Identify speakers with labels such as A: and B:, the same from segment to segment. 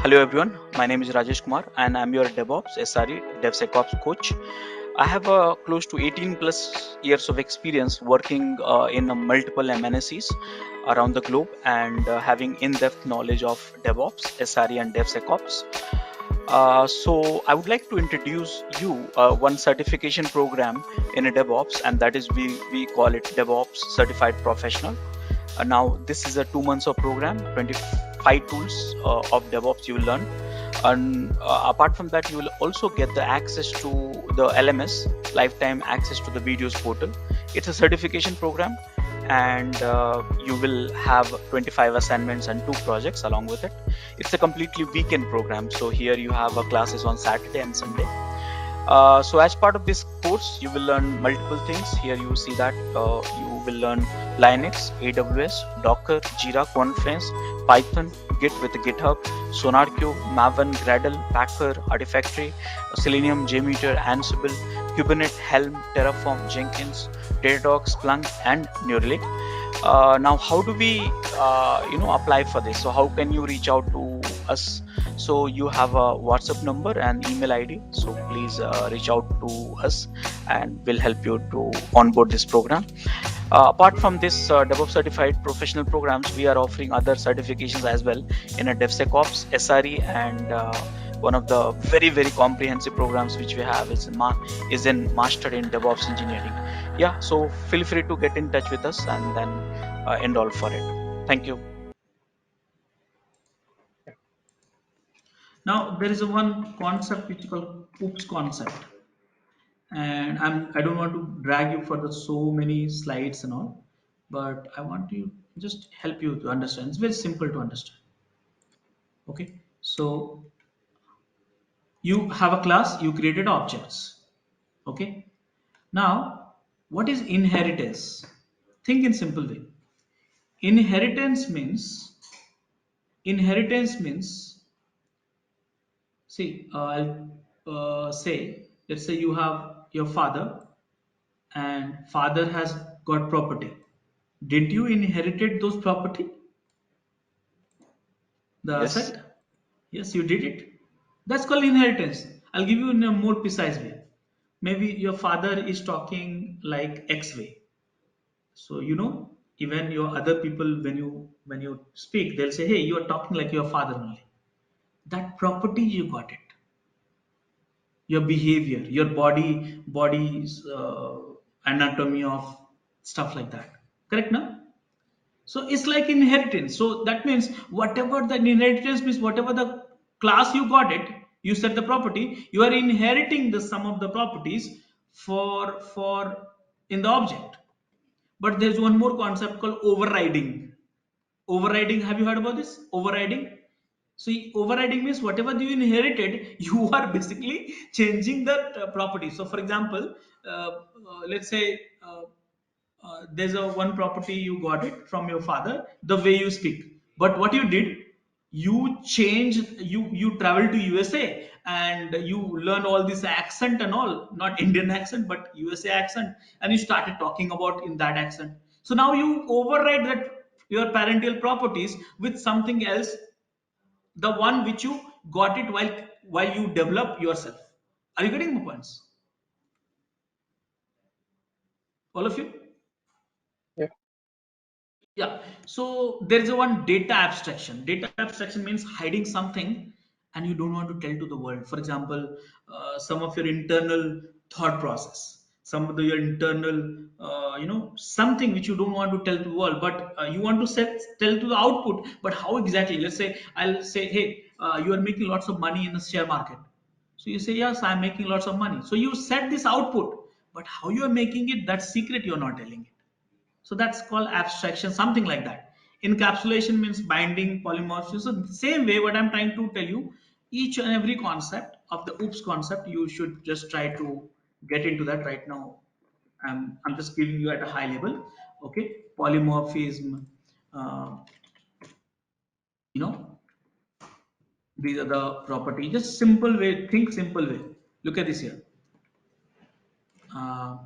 A: Hello everyone, my name is Rajesh Kumar and I'm your DevOps SRE DevSecOps coach. I have close to 18 plus years of experience working in multiple MNCs around the globe and having in-depth knowledge of DevOps, SRE and DevSecOps. So I would like to introduce you one certification program in a DevOps, and that is we call it DevOps Certified Professional. Now this is a 2 months of program, 25 tools of DevOps you will learn, and apart from that you will also get the access to the LMS, lifetime access to the videos portal. It's a certification program, and you will have 25 assignments and 2 projects along with it. It's a completely weekend program, so here you have classes on Saturday and Sunday. So as part of this course, you will learn multiple things. Here you see that you will learn Linux, AWS, Docker, Jira, Confluence, Python, Git with GitHub, SonarQube, Maven, Gradle, Packer, Artifactory, Selenium, JMeter, Ansible, Kubernetes, Helm, Terraform, Jenkins, Datadog, Splunk, and Neuralink. Now, how do we, apply for this? So how can you reach out to us? So you have a WhatsApp number and email ID. So please reach out to us and we'll help you to onboard this program. Apart from this DevOps certified professional programs, we are offering other certifications as well in a DevSecOps, SRE, and one of the very, very comprehensive programs which we have is in Mastered in DevOps Engineering. Yeah, so feel free to get in touch with us and then enroll for it. Thank you.
B: Now there is a one concept which is called oops concept, and I don't want to drag you for the so many slides and all, but I want to just help you to understand. It's very simple to understand. Okay, so you have a class, you created objects. Okay, now what is inheritance? Think in simple way. Inheritance means inheritance means see, I'll say, let's say you have your father and father has got property. Did you inherited those property, the
A: Yes.
B: asset? Yes, you did it. That's called inheritance. I'll give you in a more precise way. Maybe your father is talking like X way. So even your other people, when you speak, they'll say, "Hey, you are talking like your father only." That property you got it. Your behavior, your body's anatomy of stuff like that. Correct now? So it's like inheritance. So that means whatever the inheritance means, whatever the class you got it, you set the property, you are inheriting the sum of the properties for in the object. But there's one more concept called overriding. Overriding, have you heard about this? Overriding. See, overriding means whatever you inherited, you are basically changing the property. So, for example, let's say there's a one property you got it from your father, the way you speak. But what you did, you changed, you traveled to USA and you learn all this accent and all, not Indian accent, but USA accent, and you started talking about in that accent. So now you override that your parental properties with something else, the one which you got it while you develop yourself. Are you getting my points, all of you?
C: Yeah.
B: Yeah. So there is a one data abstraction. Data abstraction means hiding something and you don't want to tell to the world. For example, some of your internal thought process, some of your internal, something which you don't want to tell to the world, but you want to tell to the output. But how exactly? Let's say I'll say, hey, you are making lots of money in the share market. So you say, yes, I'm making lots of money. So you set this output, but how you are making it, that secret you're not telling it. So that's called abstraction, something like that. Encapsulation means binding, polymorphism. So the same way, what I'm trying to tell you, each and every concept of the oops concept, you should just try to get into that right now. I'm just giving you at a high level. Okay, polymorphism. Uh, you know, these are the properties. Just simple way. Think simple way. Look at this here. Uh,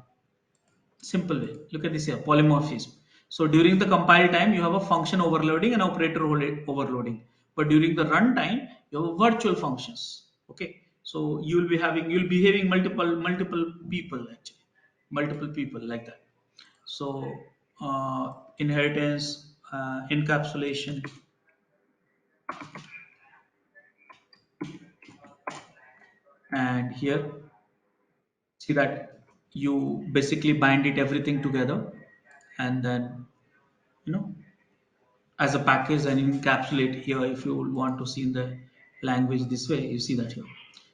B: Simple way. Look at this here, polymorphism. So during the compile time, you have a function overloading and operator overloading. But during the runtime, You have virtual functions. Okay, so you'll be having multiple people, actually multiple people like that. So inheritance, encapsulation, and here see that you basically bind it everything together, and then you know as a package and encapsulate here. If you want to see in the language this way, you see that here.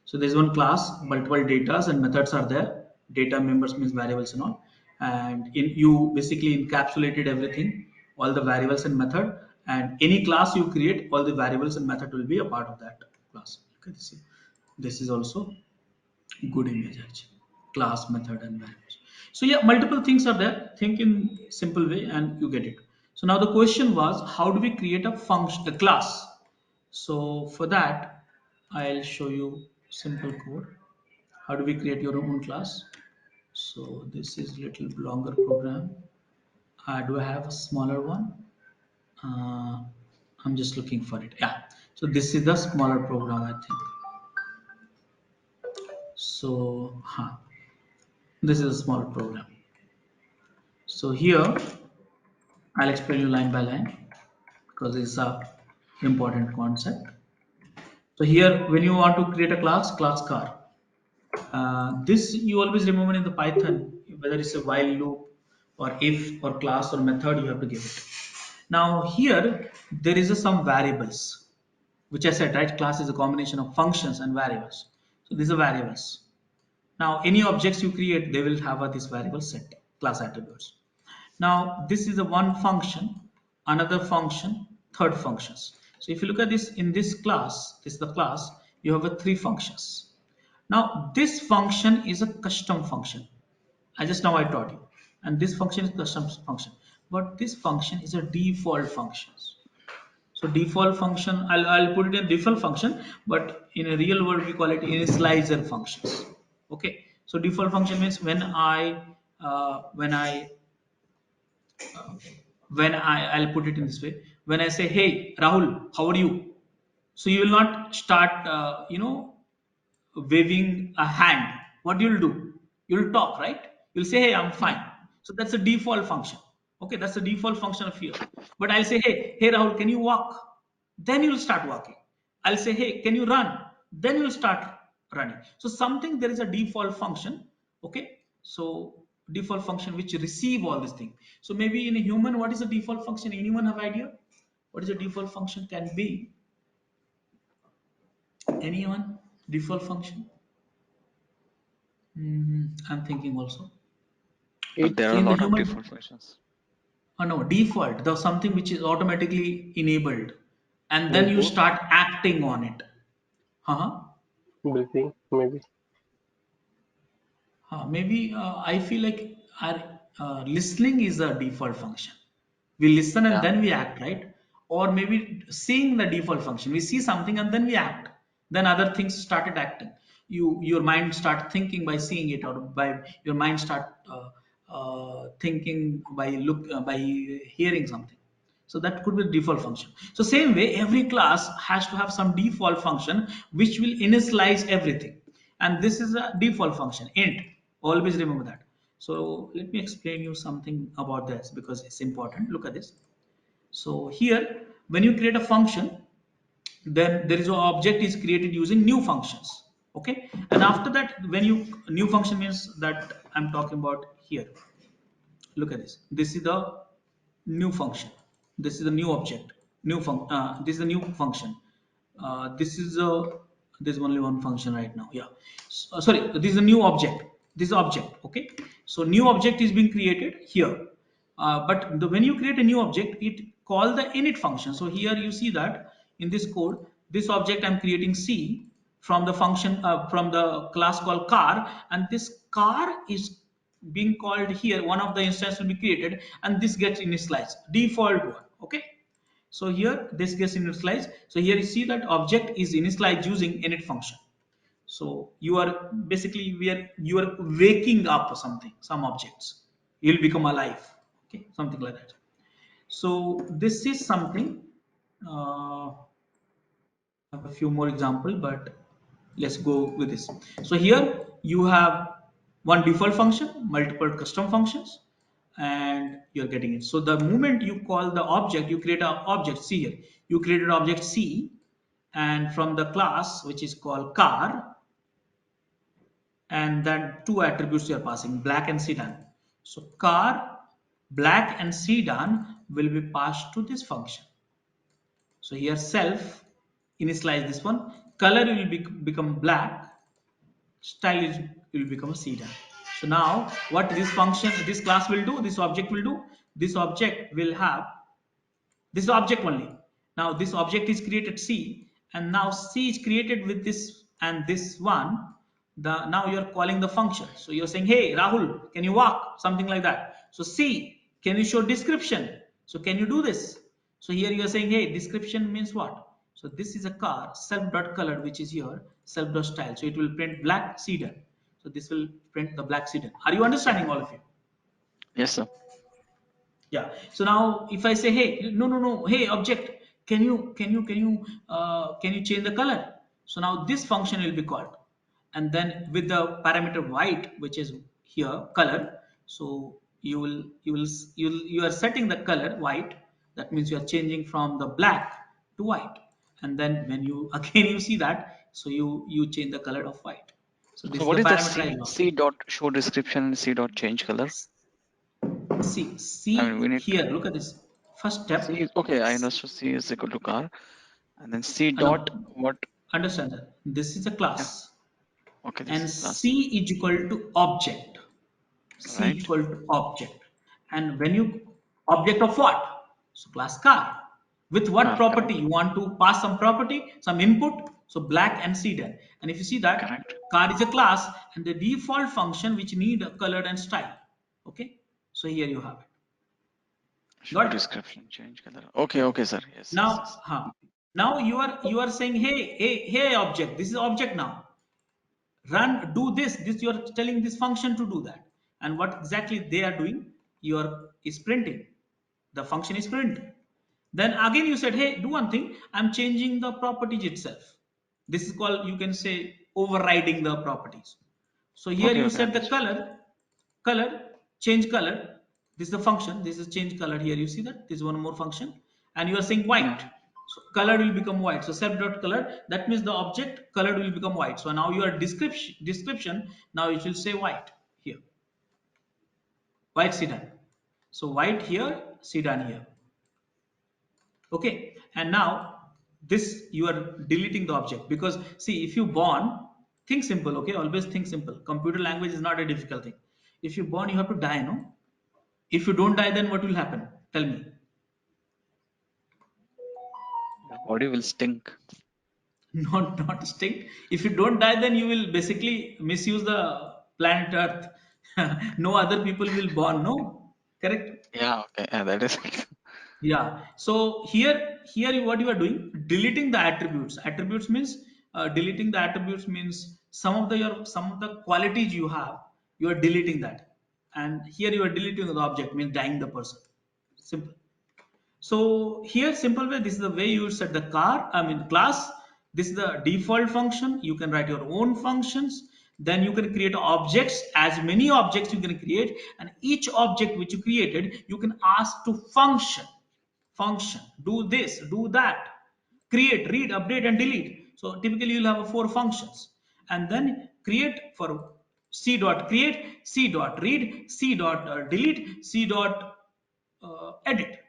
B: So there's one class, multiple datas and methods are there. Data members means variables and all, and you basically encapsulated everything, all the variables and method, and any class you create, all the variables and method will be a part of that class. Okay, this is also good image actually, class, method and variables. So yeah, multiple things are there. Think in simple way and you get it. So now the question was, how do we create a function, a class? So for that, I'll show you simple code. How do we create your own class? So this is little longer program. Do I have a smaller one? uh, I'm just looking for it. Yeah, so this is the smaller program, I think. So this is a small program. So here I'll explain you line by line because it's a important concept. So here, when you want to create a class car, this you always remember in the Python, whether it's a while loop or if or class or method, you have to give it. Now here there is some variables, which I said, right? Class is a combination of functions and variables. So these are variables. Now any objects you create, they will have this variable set, class attributes. Now this is a one function, another function, third functions. So if you look at this in this class, this is the class, you have a three functions. Now this function is a custom function. I just now I taught you. And this function is custom function. But this function is a default function. So default function, I'll put it in default function, but in a real world we call it initializer functions. Okay. So default function means I'll put it in this way. When I say, "Hey Rahul, how are you?" So you will not start, waving a hand. What you'll do? You'll talk, right? You'll say, "Hey, I'm fine." So that's a default function. Okay, that's the default function of here. But I'll say, "Hey Rahul, can you walk?" Then you'll start walking. I'll say, "Hey, can you run?" Then you'll start running. So something, there is a default function. Okay, so default function which receive all these things. So maybe in a human, what is a default function? Anyone have idea? What is a default function can be? Anyone? Default function? I'm thinking also.
C: There
B: So
C: are a
B: in the
C: lot of
B: human,
C: default functions.
B: no, default, the something which is automatically enabled, and then you
D: Breathing,
B: start acting on it. Uh-huh.
D: breathing, maybe.
B: Maybe I feel like our listening is a default function. We listen and
C: Yeah.
B: then we act, right? Or maybe seeing the default function. We see something and then we act. Then other things started acting. Your mind start thinking by seeing it, or by your mind start thinking by by hearing something. So that could be the default function. So same way, every class has to have some default function which will initialize everything. And this is a default function, int. Always remember that. So let me explain you something about this because it's important. Look at this. So here, when you create a function, then there is an object is created using new functions. Okay. And after that, when you new function means that I'm talking about here. Look at this. This is the new function. This is a new object. This is a new function. This is a there's only one function right now. Yeah. Sorry. This is a new object. This is object. Okay. So new object is being created here. When you create a new object, it call the init function. So here you see that in this code, this object I'm creating C from the function from the class called car, and this car is being called here. One of the instance will be created, and this gets initialized default one. Okay. So here this gets initialized. So here you see that object is initialized using init function. So you are basically where you are waking up something, some objects. You'll become alive. Okay, something like that. So this is something. Uh, a few more example, but let's go with this. So here you have one default function, multiple custom functions, and you're getting it. So the moment you call the object, you create an object. See here, you created object C, and from the class which is called car, and then two attributes you're passing, black and sedan. So car, black and sedan will be passed to this function. So here self initialize this one, color will become black, style is will become a sedan. So now what this function, this class will do, this object will do, this object will have this object only. Now this object is created C, and now C is created with this and this one. The now you're calling the function. So you're saying, hey Rahul, can you walk? Something like that. So C, can you show description? So can you do this? So here you're saying, hey, description means what? So this is a car, self.color, which is here, self.style. So it will print black sedan. So this will print the black sedan. Are you understanding, all of you?
A: Yes, sir.
B: Yeah. So now if I say, hey, no, no, no, hey, object, can you change the color? So now this function will be called, and then with the parameter white, which is here color. So you are setting the color white. That means you are changing from the black to white, and then when you again you see that, so you change the color of white. So this
A: So
B: is the
A: what is the
B: parameterized
A: C
B: one.
A: C dot show description and C dot change color? I mean, we
B: See
A: need
B: here. Look at this. First
A: C
B: step.
A: is okay. I understood C is equal to car, and then C dot
B: No,
A: what?
B: understand that. This is a
A: Yeah.
B: class,
A: Okay, this
B: and
A: is class,
B: C is equal to object. C
A: right?
B: equal to object. And when you object of what? So class car. With what
A: Car,
B: property?
A: correct,
B: You want to pass some property, some input. So black and sedan. And if you see that
A: correct.
B: car is a class and the default function which need a color and style. Okay. So here you have it.
A: Show
B: Got it?
A: description, change color. Okay, okay, sir. Yes, yes,
B: Now,
A: yes.
B: now you are saying, hey object. This is object now. Run, do this. You're telling this function to do that. And what exactly they are doing? You're is printing. The function is print. Then again you said, hey, do one thing. I'm changing the properties itself. This is called, you can say, overriding the properties. So here
A: Okay,
B: you
A: okay,
B: set the
A: understood.
B: color, change color. This is the function. This is change color. Here you see that. This is one more function. And you are saying white.
A: Yeah,
B: So color will become white. So self.color, that means the object color will become white. So now your description, now it will say white here. White sedan. So white here, sedan here. Okay. And now this you are deleting the object, because see, if you born, think simple, okay? Always think simple. Computer language is not a difficult thing. If you born, you have to die, no? If you don't die, then what will happen? Tell me.
A: your body will stink.
B: Not stink. If you don't die, then you will basically misuse the planet Earth. No other people will born, no? Correct?
A: Yeah, okay, yeah, that is.
B: Yeah. So here what you are doing, deleting the attributes. Attributes means deleting the attributes means some of the qualities you have, you are deleting that. And here you are deleting the object, means dying the person. Simple. So here, simple way, this is the way you set the class. This is the default function. You can write your own functions. Then you can create objects, as many objects you can create, and each object which you created, you can ask to function, do this, do that, create, read, update, and delete. So typically you'll have four functions, and then create for c dot create, c dot read, c dot delete, c dot edit,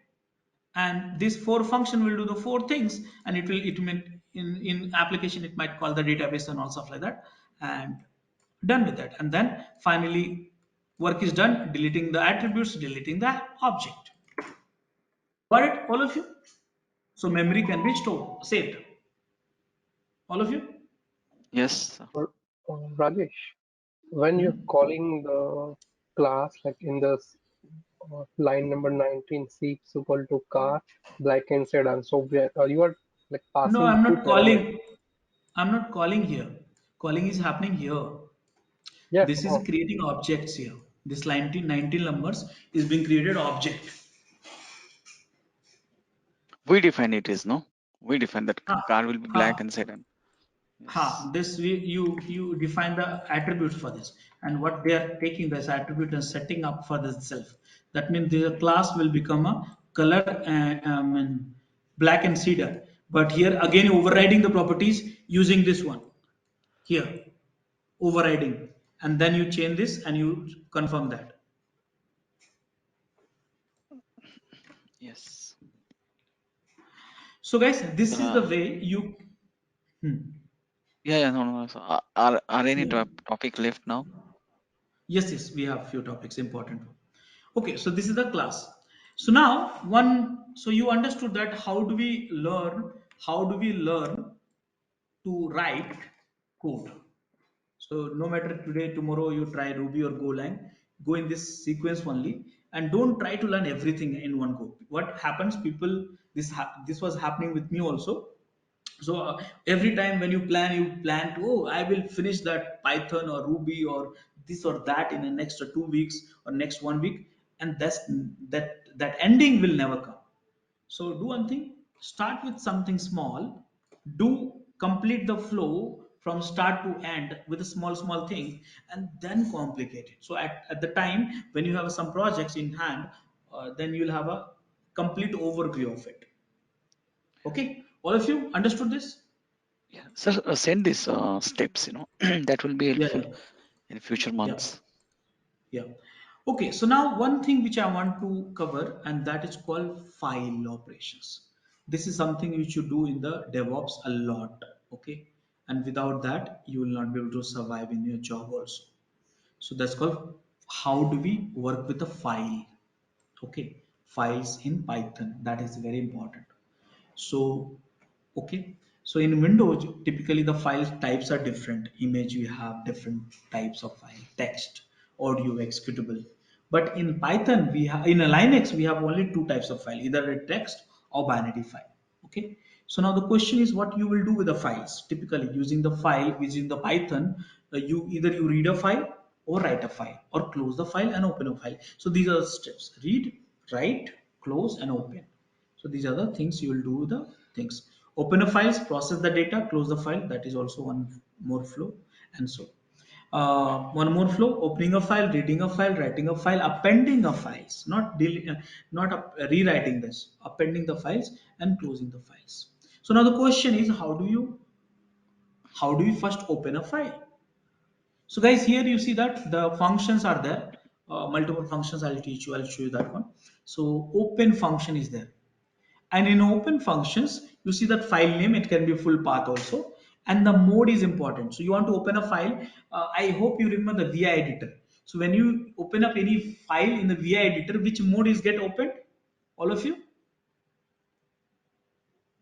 B: and this four function will do the four things, and it may in application it might call the database and all stuff like that, and done with that. And then finally work is done, deleting the attributes, deleting the object. Got it, all of you? So memory can be stored, saved, all of you.
A: Yes, sir.
D: Rajesh, when you're
B: Mhm.
D: calling the class, like in the line number 19, C is equal to car, black and sedan. So you are like
B: No,
D: passing
B: I'm
D: two
B: not calling.
D: parameters.
B: I'm not calling here. Calling is happening here.
D: Yes,
B: This is creating objects here. This 19 numbers is being created object.
A: We define it as no.
C: We define that
B: Ha,
C: car will be
B: ha,
C: black and sedan. Yes.
B: this you define the attributes for this, and what they are taking this attribute and setting up for this self. That means the class will become a color black and cedar. But here again overriding the properties using this one here, overriding, and then you change this and you confirm that.
C: Yes.
B: So guys, this is the
C: Uh,
B: way you. Hmm.
C: yeah, yeah, no, no. So, are any
B: Yeah.
C: topic left now?
B: Yes, we have few topics important. Okay, so this is the class. So now so you understood that how do we learn to write code. So no matter today, tomorrow you try Ruby or Golang, go in this sequence only and don't try to learn everything in one go. What happens, people, this was happening with me also. So every time when you plan to, oh, I will finish that Python or Ruby or this or that in the next 2 weeks or next 1 week, and that ending will never come. So do one thing, start with something small, do complete the flow from start to end with a small thing, and then complicate it. So at the time when you have some projects in hand, then you'll have a complete overview of it. Okay, all of you understood this?
C: Yeah. So send these steps, that will be
B: Yeah,
C: helpful
B: yeah,
C: in future
B: yeah,
C: months.
B: yeah. Okay, so now one thing which I want to cover, and that is called file operations. This is something which you do in the DevOps a lot. Okay, and without that, you will not be able to survive in your job also. So that's called how do we work with a file. Okay, files in Python, that is very important. So, okay. So in Windows, typically the file types are different. Image, you have different types of file, text, audio, executable. But in Python, in a Linux, we have only two types of file, either a text or binary file. Okay. So now the question is what you will do with the files. Typically using the file, using the Python, you read a file or write a file or close the file and open a file. So these are the steps: read, write, close, and open. So these are the things you will do the things. Open a files, process the data, close the file. That is also one more flow, and so one more flow: opening a file, reading a file, writing a file, appending a files, not rewriting this, appending the files and closing the files. So now the question is, how do you first open a file? So guys, here you see that the functions are there, multiple functions. I'll teach you. I'll show you that one. So open function is there. And in open functions, you see that file name, it can be full path also. And the mode is important. So you want to open a file. I hope you remember the VI editor. So when you open up any file in the VI editor, which mode is get opened? All of you?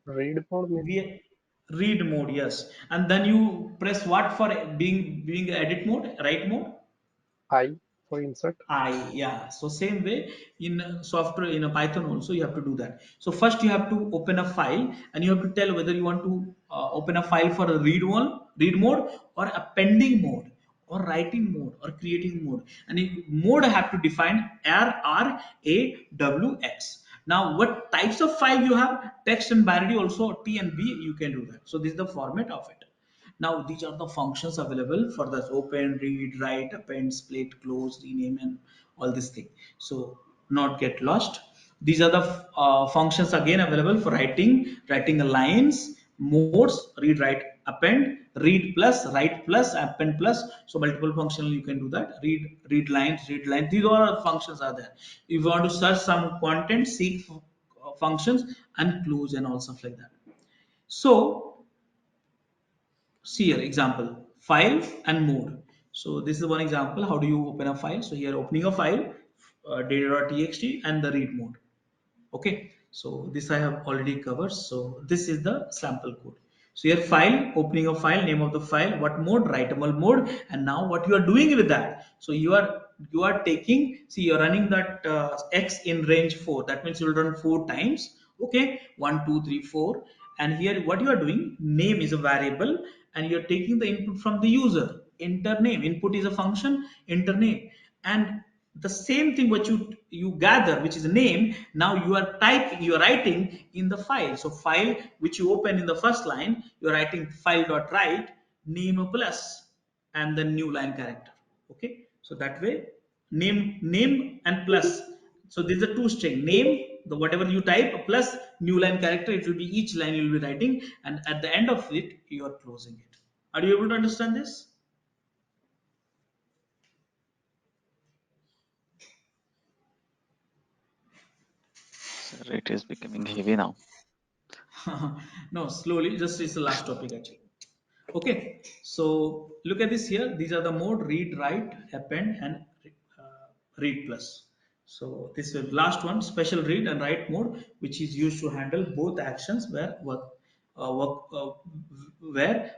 D: Read mode maybe.
B: VI, read mode, yes. And then you press what for being edit mode, write mode?
D: I for insert.
B: Yeah. So same way in software in a Python also you have to do that. So first you have to open a file and you have to tell whether you want to open a file for a read mode, or appending mode, or writing mode, or creating mode. And mode I have to define RAWX. Now what types of file you have? Text and binary, also T and B, you can do that. So this is the format of it. Now these are the functions available for this: open, read, write, append, split, close, rename, and all this thing. So not get lost. These are the functions again available for writing a lines, modes: read, write, append, read plus, write plus, append plus. So multiple functional you can do that. Read lines, read lines. These all functions are there. If you want to search some content, seek functions, and close and all stuff like that. So see here example: file and mode. So this is one example. How do you open a file? So here opening a file, data.txt, and the read mode. Okay, so this I have already covered. So this is the sample code. So here file, opening a file, name of the file, what mode, writable mode. And now what you are doing with that? So you are taking, see, you're running that x in range 4. That means you'll run 4 times. Okay, 1 2 3 4. And here what you are doing, name is a variable, and you're taking the input from the user. Enter name, input is a function, enter name. And the same thing what you gather, which is a name, now you are writing in the file. So file which you open in the first line, you're writing file dot write name plus and the new line character. Okay, so that way name and plus. So these are two string name, the whatever you type plus new line character, it will be each line you'll be writing, and at the end of it you are closing it. Are you able to understand this?
C: Sir, it is becoming heavy now.
B: No, slowly, just it's the last topic actually. Okay, so look at this here. These are the mode read, write, append, and read plus. So this is the last one, special read and write mode, which is used to handle both actions where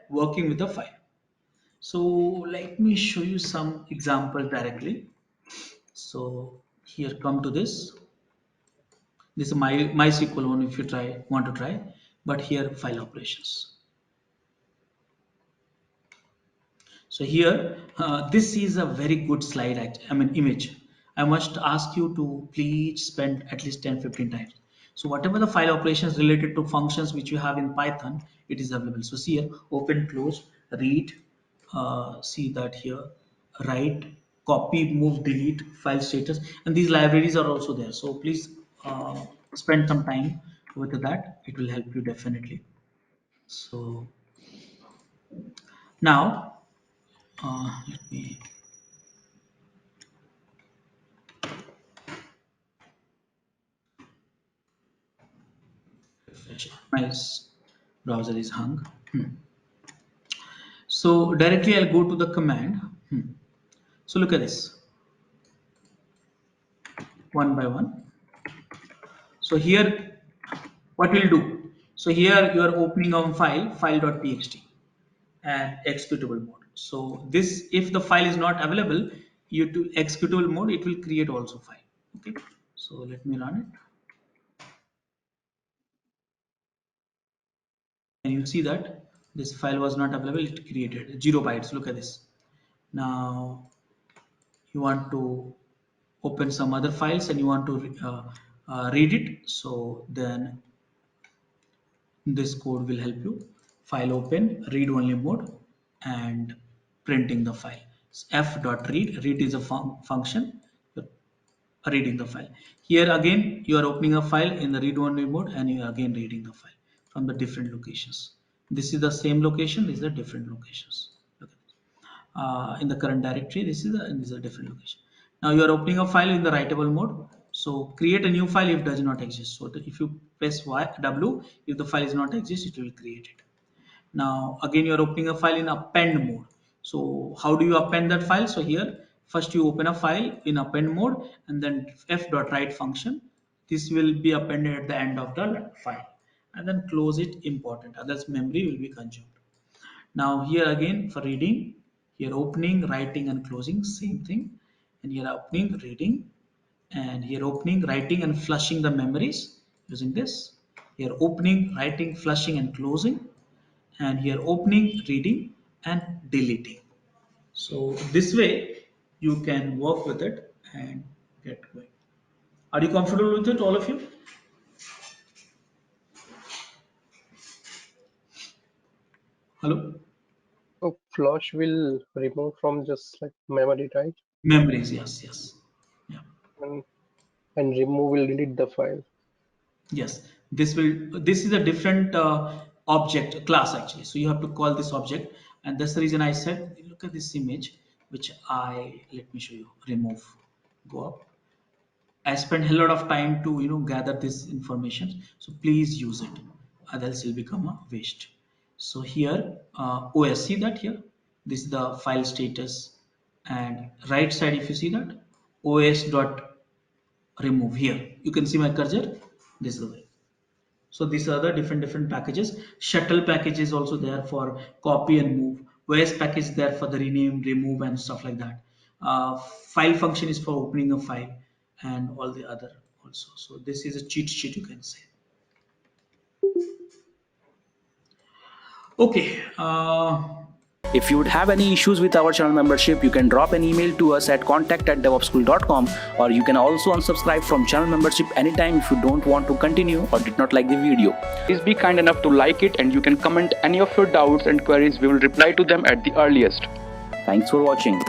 B: working with the file. So let me show you some examples directly. So here come to this. This is my MySQL one if you want to try, but here file operations. So here, this is a very good slide, image. I must ask you to please spend at least 10-15 times. So whatever the file operations related to functions which you have in Python, it is available. So see here, open, close, read, see that here, write, copy, move, delete, file status, and these libraries are also there. So please spend some time with that. It will help you definitely. So now, let me refresh. My browser is hung. So directly I'll go to the command. So look at this one by one. So here what we'll do. So here you are opening a file.txt and executable mode. So this, if the file is not available, you to executable mode, it will create also file. Okay. So let me run it. And you see that this file was not available, it created 0 bytes. Look at this. Now you want to open some other files and you want to read it, so then this code will help you. File open, read only mode, and printing the file. F.read, read is a function, reading the file. Here again you are opening a file in the read only mode and you are again reading the file from the different locations. This is the same location, these are different locations. Look at this. In the current directory, this is a different location. Now you are opening a file in the writable mode. So create a new file if it does not exist. So if you press W, if the file is not exist, it will create it. Now again you are opening a file in append mode. So how do you append that file? So here first you open a file in append mode and then f.write function. This will be appended at the end of the file, and then close it, important, others memory will be consumed. Now here again for reading, here opening, writing and closing, same thing. And here opening, reading, and here opening, writing and flushing the memories using this. Here opening, writing, flushing and closing, and here opening, reading and deleting. So this way you can work with it and get going. Are you comfortable with it, all of you? Hello?
D: So flush will remove from just like memory, right?
B: Memories, yes, yes. Yeah.
D: And, and remove will delete the file.
B: Yes, this is a different object class actually. So you have to call this object, and that's the reason I said look at this image, which let me show you. Remove, go up. I spent a lot of time to gather this information. So please use it, otherwise it will become a waste. So here OS, see that here. This is the file status, and right side if you see that OS dot remove, here you can see my cursor. This is the way. So these are the different packages. Shuttle package is also there for copy and move. OS package is there for the rename, remove, and stuff like that. File function is for opening a file, and all the other also. So this is a cheat sheet, you can say. Okay.
E: If you would have any issues with our channel membership, you can drop an email to us at contact@devopsschool.com, or you can also unsubscribe from channel membership anytime if you don't want to continue or did not like the video.
C: Please be kind enough to like it, and you can comment any of your doubts and queries. We will reply to them at the earliest.
E: Thanks for watching.